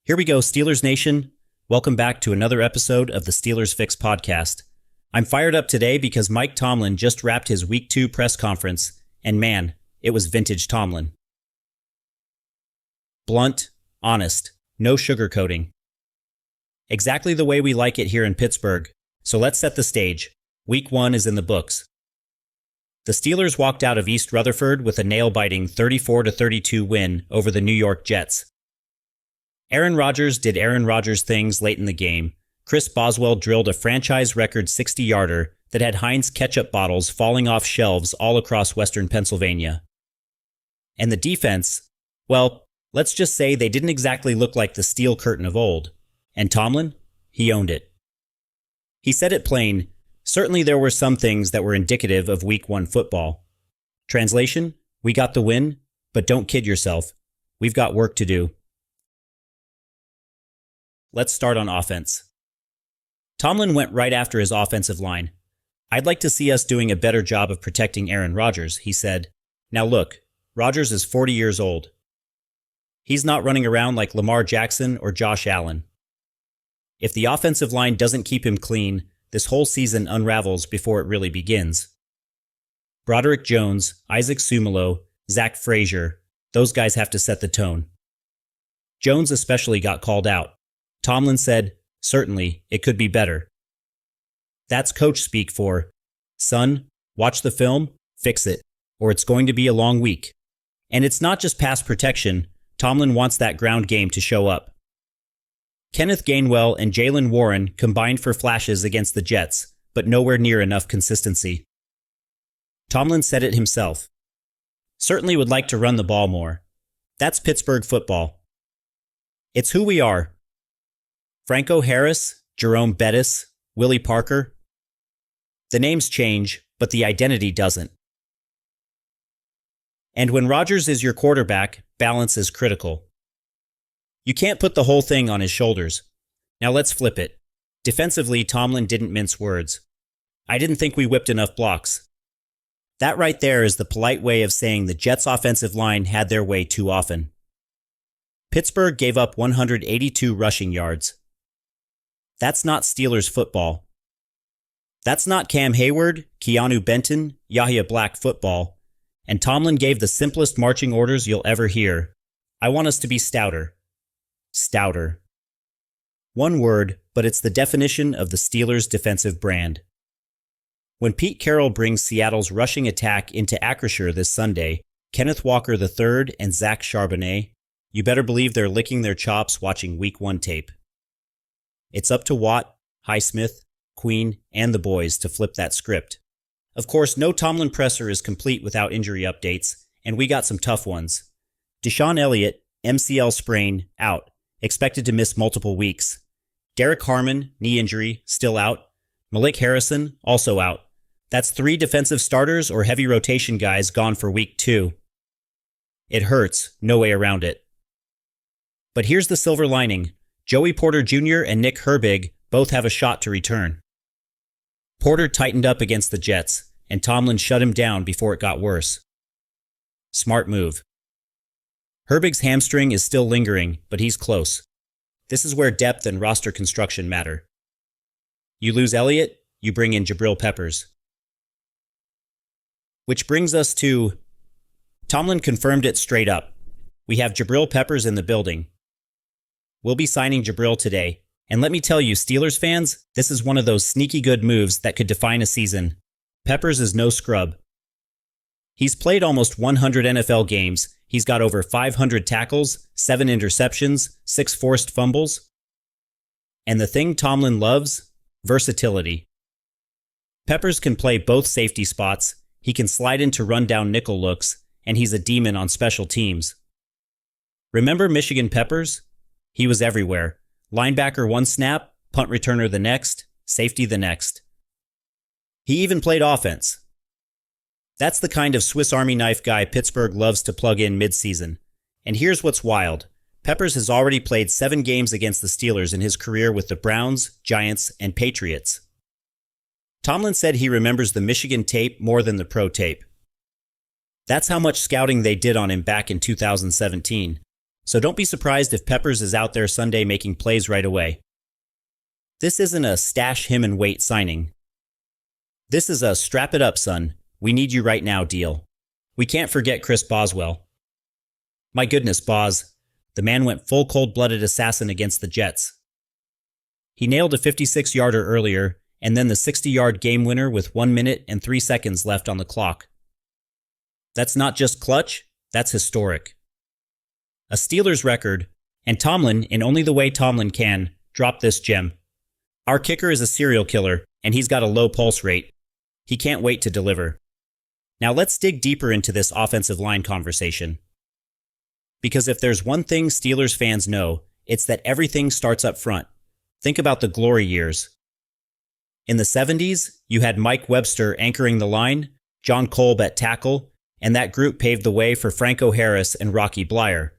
Here we go, Steelers Nation. Welcome back to another episode of the SteelersFix podcast. I'm fired up today because Mike Tomlin just wrapped his Week 2 press conference, and man, it was vintage Tomlin. Blunt, honest, no sugarcoating. Exactly the way we like it here in Pittsburgh. So let's set the stage. Week 1 is in the books. The Steelers walked out of East Rutherford with a nail-biting 34-32 win over the New York Jets. Aaron Rodgers did Aaron Rodgers things late in the game. Chris Boswell drilled a franchise record 60-yarder that had Heinz ketchup bottles falling off shelves all across western Pennsylvania. And the defense, well, let's just say they didn't exactly look like the Steel Curtain of old. And Tomlin, he owned it. He said it plain. Certainly there were some things that were indicative of Week 1 football. Translation, we got the win, but don't kid yourself. We've got work to do. Let's start on offense. Tomlin went right after his offensive line. I'd like to see us doing a better job of protecting Aaron Rodgers, he said. Now look, Rodgers is 40 years old. He's not running around like Lamar Jackson or Josh Allen. If the offensive line doesn't keep him clean, this whole season unravels before it really begins. Broderick Jones, Isaac Sumalo, Zach Frazier, those guys have to set the tone. Jones especially got called out. Tomlin said, certainly, it could be better. That's coach speak for, son, watch the film, fix it, or it's going to be a long week. And it's not just pass protection. Tomlin wants that ground game to show up. Kenneth Gainwell and Jaylen Warren combined for flashes against the Jets, but nowhere near enough consistency. Tomlin said it himself. Certainly would like to run the ball more. That's Pittsburgh football. It's who we are. Franco Harris, Jerome Bettis, Willie Parker. The names change, but the identity doesn't. And when Rodgers is your quarterback, balance is critical. You can't put the whole thing on his shoulders. Now let's flip it. Defensively, Tomlin didn't mince words. I didn't think we whipped enough blocks. That right there is the polite way of saying the Jets' offensive line had their way too often. Pittsburgh gave up 182 rushing yards. That's not Steelers football. That's not Cam Hayward, Keanu Benton, Yahya Black football. And Tomlin gave the simplest marching orders you'll ever hear. I want us to be stouter. Stouter. One word, but it's the definition of the Steelers' defensive brand. When Pete Carroll brings Seattle's rushing attack into Acrisure this Sunday, Kenneth Walker III and Zach Charbonnet, you better believe they're licking their chops watching Week 1 tape. It's up to Watt, Highsmith, Queen, and the boys to flip that script. Of course, no Tomlin presser is complete without injury updates, and we got some tough ones. DeShon Elliott, MCL sprain, out, expected to miss multiple weeks. Derrick Harmon, knee injury, still out. Malik Harrison, also out. That's 3 defensive starters or heavy rotation guys gone for Week 2. It hurts, no way around it. But here's the silver lining. Joey Porter Jr. and Nick Herbig both have a shot to return. Porter tightened up against the Jets, and Tomlin shut him down before it got worse. Smart move. Herbig's hamstring is still lingering, but he's close. This is where depth and roster construction matter. You lose Elliott, you bring in Jabrill Peppers. Which brings us to... Tomlin confirmed it straight up. We have Jabrill Peppers in the building. We'll be signing Jabrill today. And let me tell you, Steelers fans, this is one of those sneaky good moves that could define a season. Peppers is no scrub. He's played almost 100 NFL games. He's got over 500 tackles, 7 interceptions, 6 forced fumbles. And the thing Tomlin loves? Versatility. Peppers can play both safety spots, he can slide into rundown nickel looks, and he's a demon on special teams. Remember Michigan Peppers? He was everywhere. Linebacker one snap, punt returner the next, safety the next. He even played offense. That's the kind of Swiss Army knife guy Pittsburgh loves to plug in mid-season. And here's what's wild. Peppers has already played 7 games against the Steelers in his career with the Browns, Giants, and Patriots. Tomlin said he remembers the Michigan tape more than the pro tape. That's how much scouting they did on him back in 2017. So don't be surprised if Peppers is out there Sunday making plays right away. This isn't a stash him and wait signing. This is a strap it up, son. We need you right now deal. We can't forget Chris Boswell. My goodness, Bos. The man went full cold-blooded assassin against the Jets. He nailed a 56-yarder earlier, and then the 60-yard game winner with 1 minute and 3 seconds left on the clock. That's not just clutch, that's historic. A Steelers record, and Tomlin, in only the way Tomlin can, dropped this gem. Our kicker is a serial killer, and he's got a low pulse rate. He can't wait to deliver. Now let's dig deeper into this offensive line conversation. Because if there's one thing Steelers fans know, it's that everything starts up front. Think about the glory years. In the 70s, you had Mike Webster anchoring the line, John Kolb at tackle, and that group paved the way for Franco Harris and Rocky Bleier.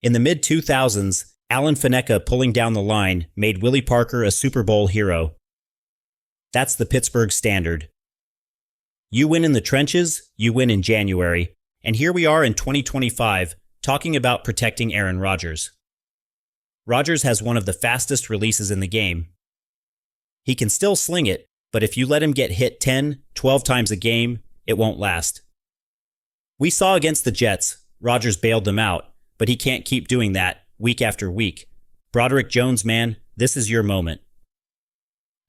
In the mid-2000s, Alan Faneca pulling down the line made Willie Parker a Super Bowl hero. That's the Pittsburgh standard. You win in the trenches, you win in January, and here we are in 2025 talking about protecting Aaron Rodgers. Rodgers has one of the fastest releases in the game. He can still sling it, but if you let him get hit 10, 12 times a game, it won't last. We saw against the Jets, Rodgers bailed them out, but he can't keep doing that week after week. Broderick Jones, man, this is your moment.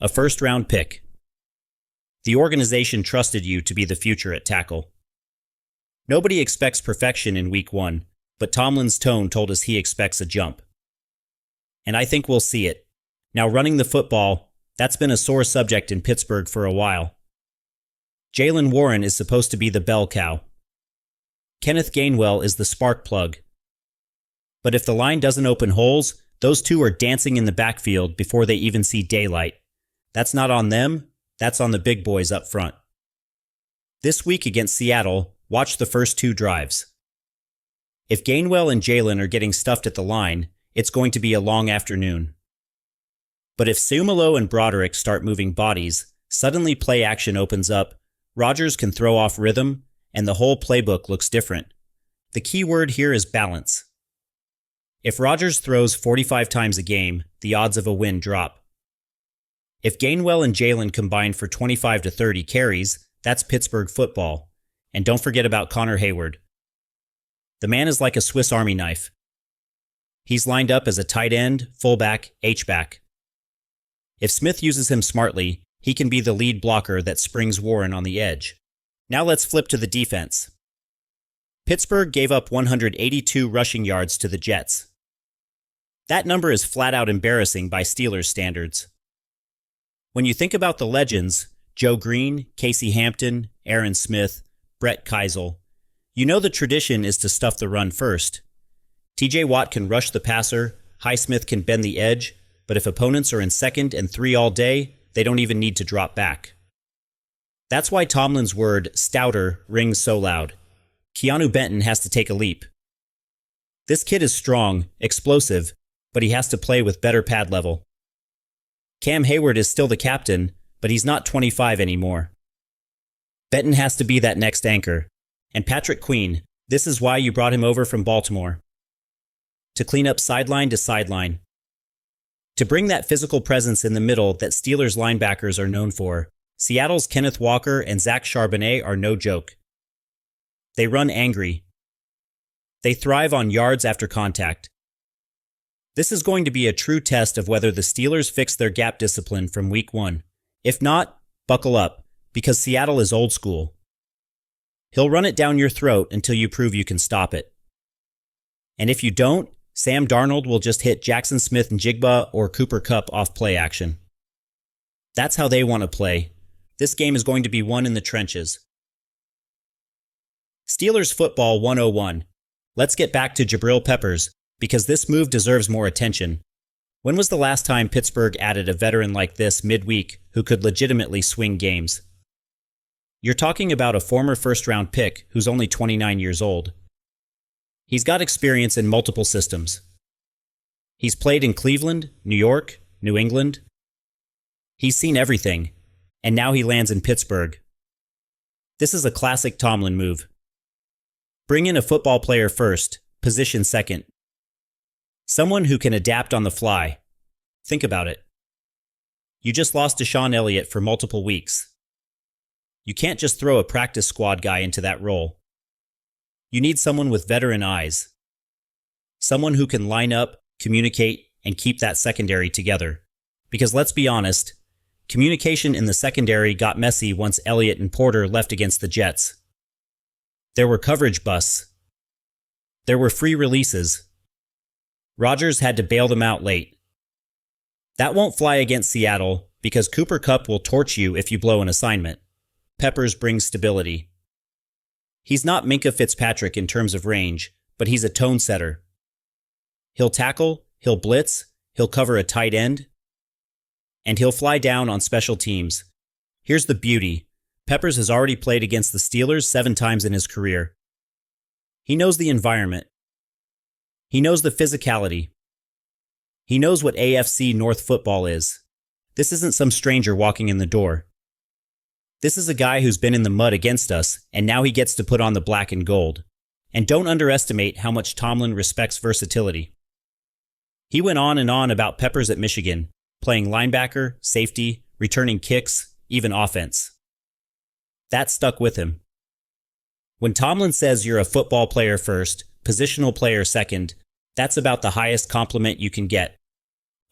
A first-round pick. The organization trusted you to be the future at tackle. Nobody expects perfection in week 1, but Tomlin's tone told us he expects a jump. And I think we'll see it. Now running the football, that's been a sore subject in Pittsburgh for a while. Jaylen Warren is supposed to be the bell cow. Kenneth Gainwell is the spark plug. But if the line doesn't open holes, those two are dancing in the backfield before they even see daylight. That's not on them, that's on the big boys up front. This week against Seattle, watch the first 2 drives. If Gainwell and Jaylen are getting stuffed at the line, it's going to be a long afternoon. But if Sumalo and Broderick start moving bodies, suddenly play action opens up, Rodgers can throw off rhythm, and the whole playbook looks different. The key word here is balance. If Rodgers throws 45 times a game, the odds of a win drop. If Gainwell and Jaylen combine for 25 to 30 carries, that's Pittsburgh football. And don't forget about Connor Hayward. The man is like a Swiss Army knife. He's lined up as a tight end, fullback, H-back. If Smith uses him smartly, he can be the lead blocker that springs Warren on the edge. Now let's flip to the defense. Pittsburgh gave up 182 rushing yards to the Jets. That number is flat out embarrassing by Steelers standards. When you think about the legends, Joe Green, Casey Hampton, Aaron Smith, Brett Keisel, you know the tradition is to stuff the run first. TJ Watt can rush the passer, Highsmith can bend the edge, but if opponents are in 2nd and 3 all day, they don't even need to drop back. That's why Tomlin's word, stouter, rings so loud. Keanu Benton has to take a leap. This kid is strong, explosive, but he has to play with better pad level. Cam Hayward is still the captain, but he's not 25 anymore. Benton has to be that next anchor. And Patrick Queen, this is why you brought him over from Baltimore. To clean up sideline to sideline. To bring that physical presence in the middle that Steelers linebackers are known for, Seattle's Kenneth Walker and Zach Charbonnet are no joke. They run angry. They thrive on yards after contact. This is going to be a true test of whether the Steelers fix their gap discipline from week 1. If not, buckle up, because Seattle is old school. He'll run it down your throat until you prove you can stop it. And if you don't, Sam Darnold will just hit Jackson Smith-Njigba or Cooper Kupp off play action. That's how they want to play. This game is going to be won in the trenches. Steelers Football 101. Let's get back to Jabrill Peppers, because this move deserves more attention. When was the last time Pittsburgh added a veteran like this midweek who could legitimately swing games? You're talking about a former first-round pick who's only 29 years old. He's got experience in multiple systems. He's played in Cleveland, New York, New England. He's seen everything, and now he lands in Pittsburgh. This is a classic Tomlin move. Bring in a football player first, position second. Someone who can adapt on the fly. Think about it. You just lost DeShon Elliott for multiple weeks. You can't just throw a practice squad guy into that role. You need someone with veteran eyes. Someone who can line up, communicate, and keep that secondary together. Because let's be honest, communication in the secondary got messy once Elliott and Porter left against the Jets. There were coverage busts. There were free releases. Rodgers had to bail them out late. That won't fly against Seattle because Cooper Kupp will torch you if you blow an assignment. Peppers brings stability. He's not Minkah Fitzpatrick in terms of range, but he's a tone setter. He'll tackle, he'll blitz, he'll cover a tight end, and he'll fly down on special teams. Here's the beauty. Peppers has already played against the Steelers 7 times in his career. He knows the environment. He knows the physicality. He knows what AFC North football is. This isn't some stranger walking in the door. This is a guy who's been in the mud against us, and now he gets to put on the black and gold. And don't underestimate how much Tomlin respects versatility. He went on and on about Peppers at Michigan, playing linebacker, safety, returning kicks, even offense. That stuck with him. When Tomlin says you're a football player first, positional player second, that's about the highest compliment you can get.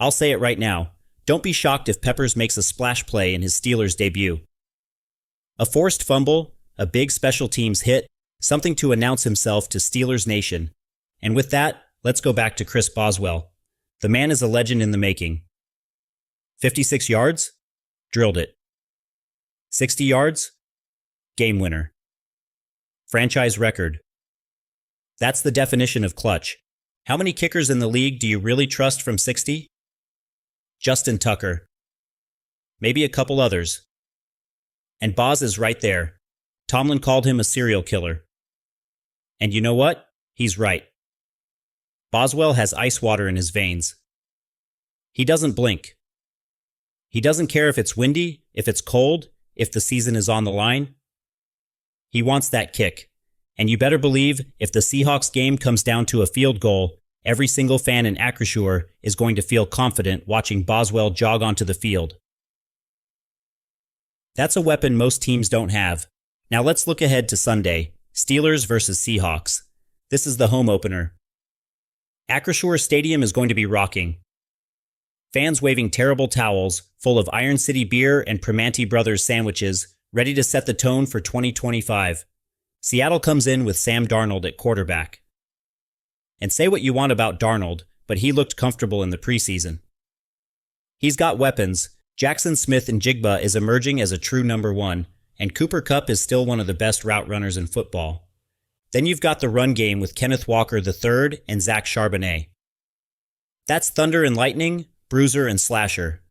I'll say it right now. Don't be shocked if Peppers makes a splash play in his Steelers debut. A forced fumble, a big special teams hit, something to announce himself to Steelers Nation. And with that, let's go back to Chris Boswell. The man is a legend in the making. 56 yards? Drilled it. 60 yards? Game winner. Franchise record. That's the definition of clutch. How many kickers in the league do you really trust from 60? Justin Tucker. Maybe a couple others. And Boz is right there. Tomlin called him a serial killer. And you know what? He's right. Boswell has ice water in his veins. He doesn't blink. He doesn't care if it's windy, if it's cold, if the season is on the line. He wants that kick. And you better believe if the Seahawks game comes down to a field goal, every single fan in Acrisure is going to feel confident watching Boswell jog onto the field. That's a weapon most teams don't have. Now let's look ahead to Sunday, Steelers versus Seahawks. This is the home opener. Acrisure Stadium is going to be rocking. Fans waving terrible towels full of Iron City beer and Primanti Brothers sandwiches, ready to set the tone for 2025. Seattle comes in with Sam Darnold at quarterback. And say what you want about Darnold, but he looked comfortable in the preseason. He's got weapons. Jackson Smith and Jigba is emerging as a true number 1, and Cooper Kupp is still one of the best route runners in football. Then you've got the run game with Kenneth Walker III and Zach Charbonnet. That's thunder and lightning, bruiser and slasher.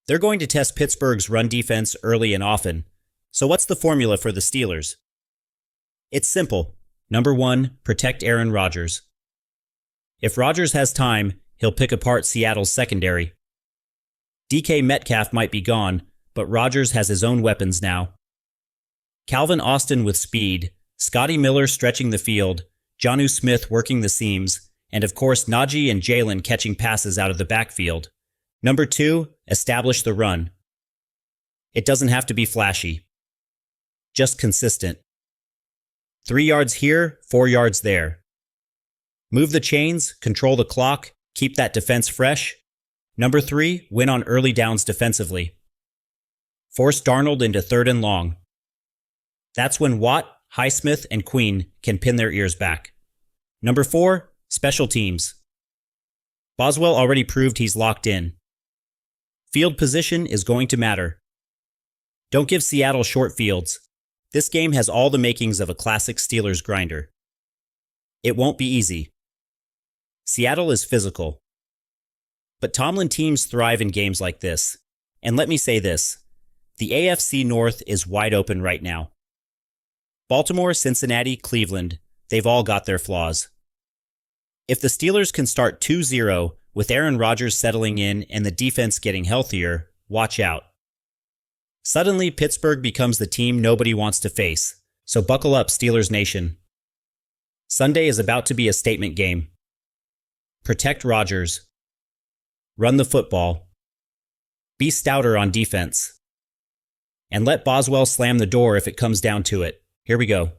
They're going to test Pittsburgh's run defense early and often. So what's the formula for the Steelers? It's simple. Number 1, protect Aaron Rodgers. If Rodgers has time, he'll pick apart Seattle's secondary. DK Metcalf might be gone, but Rodgers has his own weapons now. Calvin Austin with speed, Scotty Miller stretching the field, Jonnu Smith working the seams, and of course Najee and Jaylen catching passes out of the backfield. Number 2, establish the run. It doesn't have to be flashy. Just consistent. 3 yards here, 4 yards there. Move the chains, control the clock, keep that defense fresh. Number 3, win on early downs defensively. Force Darnold into 3rd and long. That's when Watt, Highsmith, and Queen can pin their ears back. Number 4, special teams. Boswell already proved he's locked in. Field position is going to matter. Don't give Seattle short fields. This game has all the makings of a classic Steelers grinder. It won't be easy. Seattle is physical. But Tomlin teams thrive in games like this. And let me say this. The AFC North is wide open right now. Baltimore, Cincinnati, Cleveland, they've all got their flaws. If the Steelers can start 2-0 with Aaron Rodgers settling in and the defense getting healthier, watch out. Suddenly, Pittsburgh becomes the team nobody wants to face. So buckle up, Steelers Nation. Sunday is about to be a statement game. Protect Rodgers. Run the football. Be stouter on defense. And let Boswell slam the door if it comes down to it. Here we go.